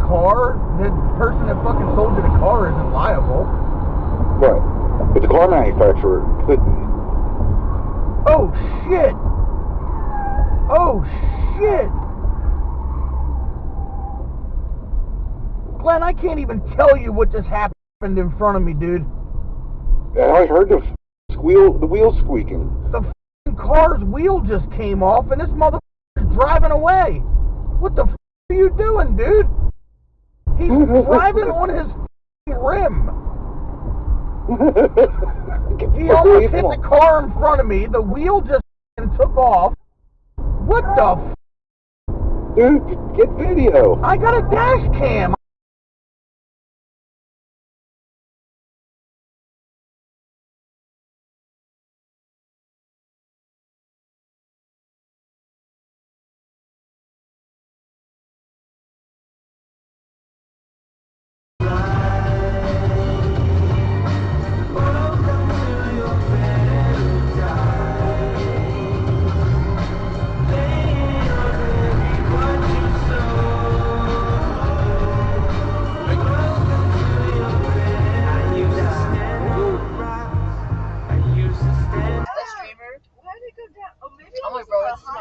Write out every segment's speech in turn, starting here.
car, the person that fucking sold you the car isn't liable. Right. But the car manufacturer could be. Oh shit! Oh shit! Glenn, I can't even tell you what just happened in front of me, dude. I heard the wheel squeaking. The fucking car's wheel just came off and this motherfucker's driving away. What the fuck are you doing, dude? He's driving on his rim. He almost hit the car in front of me. The wheel just took off. What the f? Dude, get video. I got a dash cam.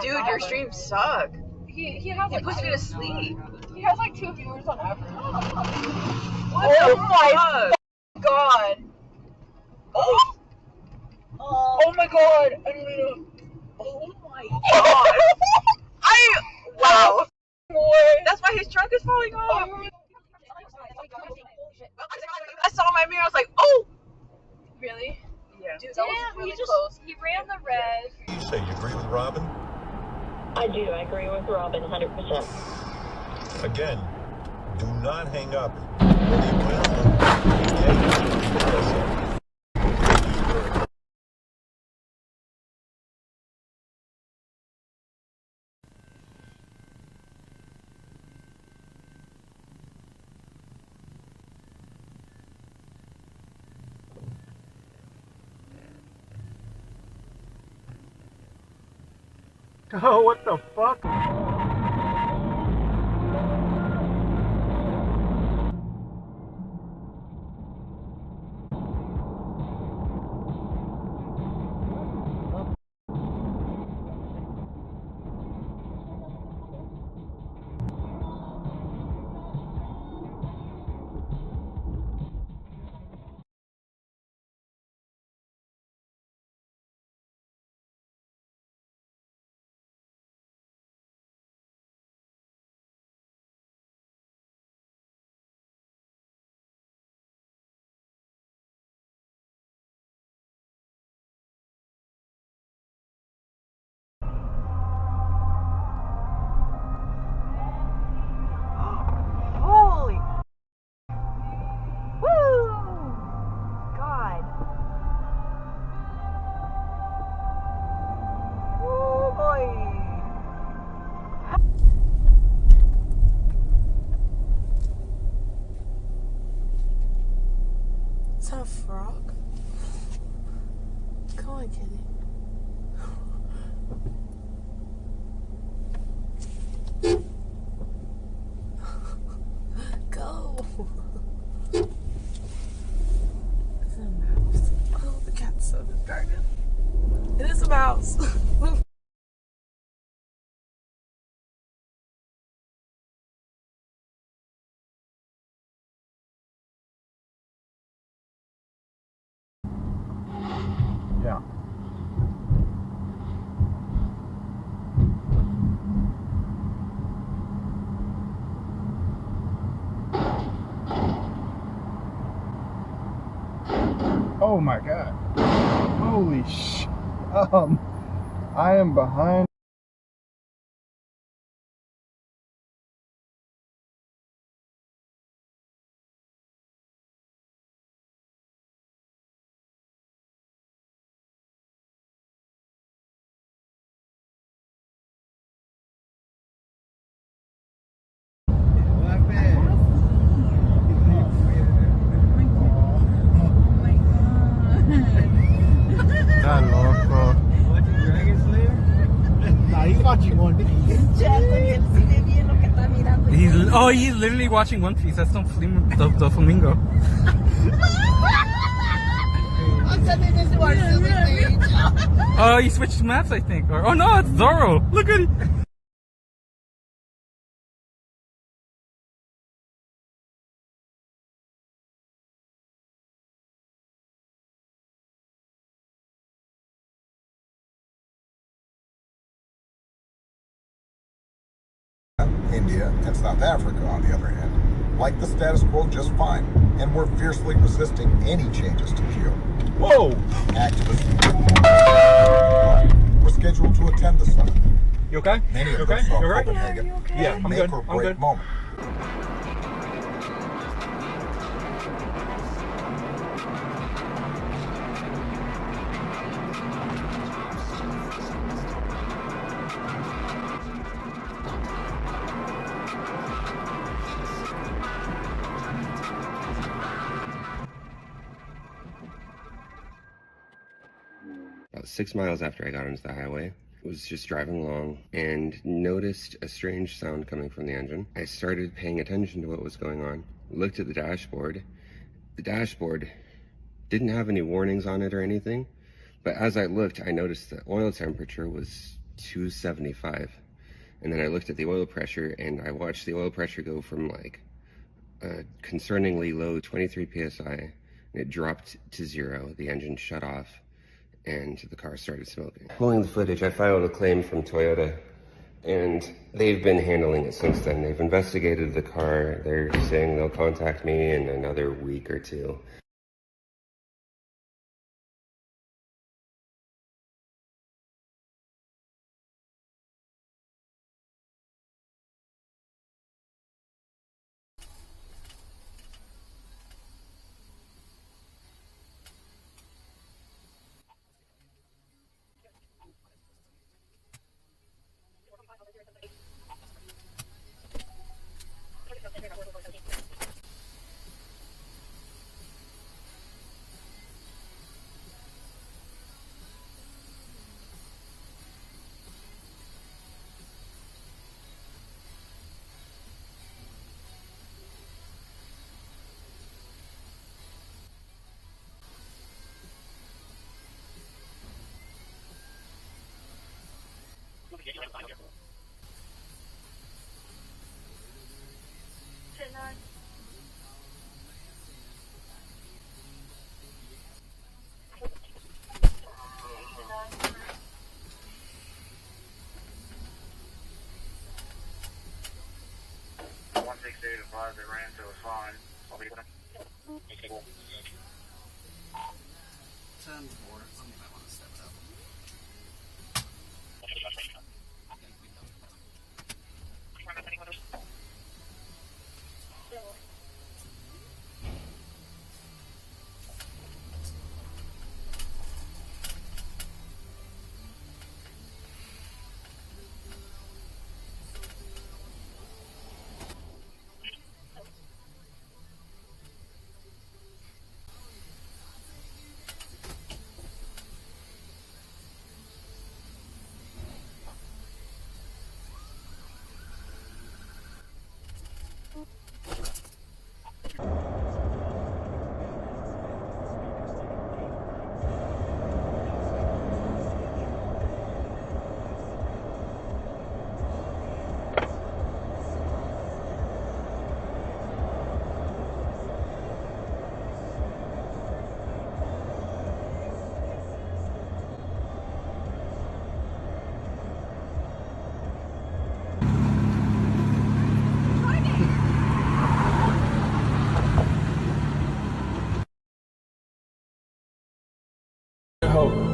Dude, your streams suck. He has It puts me to sleep. He has like 2 viewers on average. Oh my god. Oh my god. Oh my god. Wow. That's why his trunk is falling off. I saw my mirror, I was like, oh. Really? Yeah. Dude, that was really close. He ran the red. You say you agree with Robin? I do. I agree with Robin 100%. Again, do not hang up. Whether you win or lose. Oh, what the fuck? Holy. Woo. God. Oh boy. Is that a frog? Come on, kitty. Go. Is it a mouse? Oh, the cat's so distracted. It is a mouse. Yeah. Oh my god. Holy sh... I am behind. Está loco. Ahí watching one. Ya, Tony, él sí ve bien lo que está mirando. He's literally watching One Piece. That's not the flamingo. I'm sending this to our silly page. Oh, he switched maps, I think. Or, oh no, it's Zoro. Look at it. India and South Africa, on the other hand, like the status quo just fine, and we're fiercely resisting any changes to Kyoto. Whoa! Activists were scheduled to attend the summit. You okay? Many of You them okay? saw You alright? Copenhagen Yeah, as a I'm make good. or I'm break good. moment. About 6 miles after I got onto the highway, I was just driving along and noticed a strange sound coming from the engine. I started paying attention to what was going on, looked at the dashboard. The dashboard didn't have any warnings on it or anything, but as I looked, I noticed the oil temperature was 275. And then I looked at the oil pressure, and I watched the oil pressure go from like a concerningly low 23 psi, and it dropped to 0. The engine shut off, and the car started smoking. Pulling the footage, I filed a claim from Toyota, and they've been handling it since then. They've investigated the car. They're saying they'll contact me in another week or two. They ran, so it was fine. I'll be there. Okay, cool. 10-4. Somebody might want to step it up.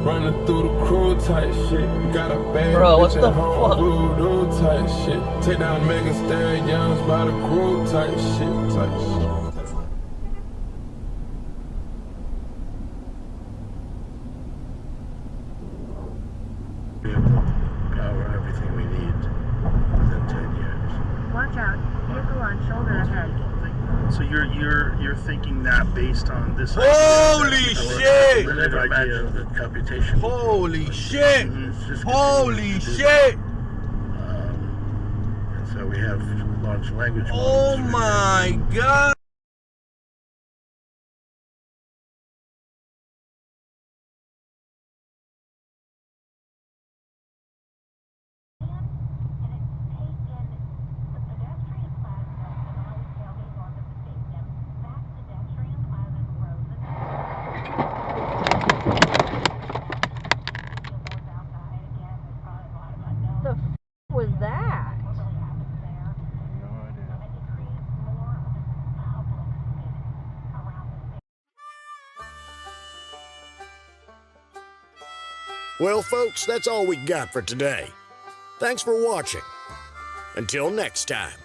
Running through the crew type shit. Got a bad bro, what bitch the at home, fuck? voodoo type shit. Take down Megan Stallions by the crew type shit. Power everything we need within 10 years. Watch out. Vehicle on shoulder ahead. So you're thinking that based on this Holy idea shit! the idea of the computation. Holy shit! Holy shit! So we have large language Oh models. my God. The f was that? Well, folks, that's all we got for today. Thanks for watching. Until next time.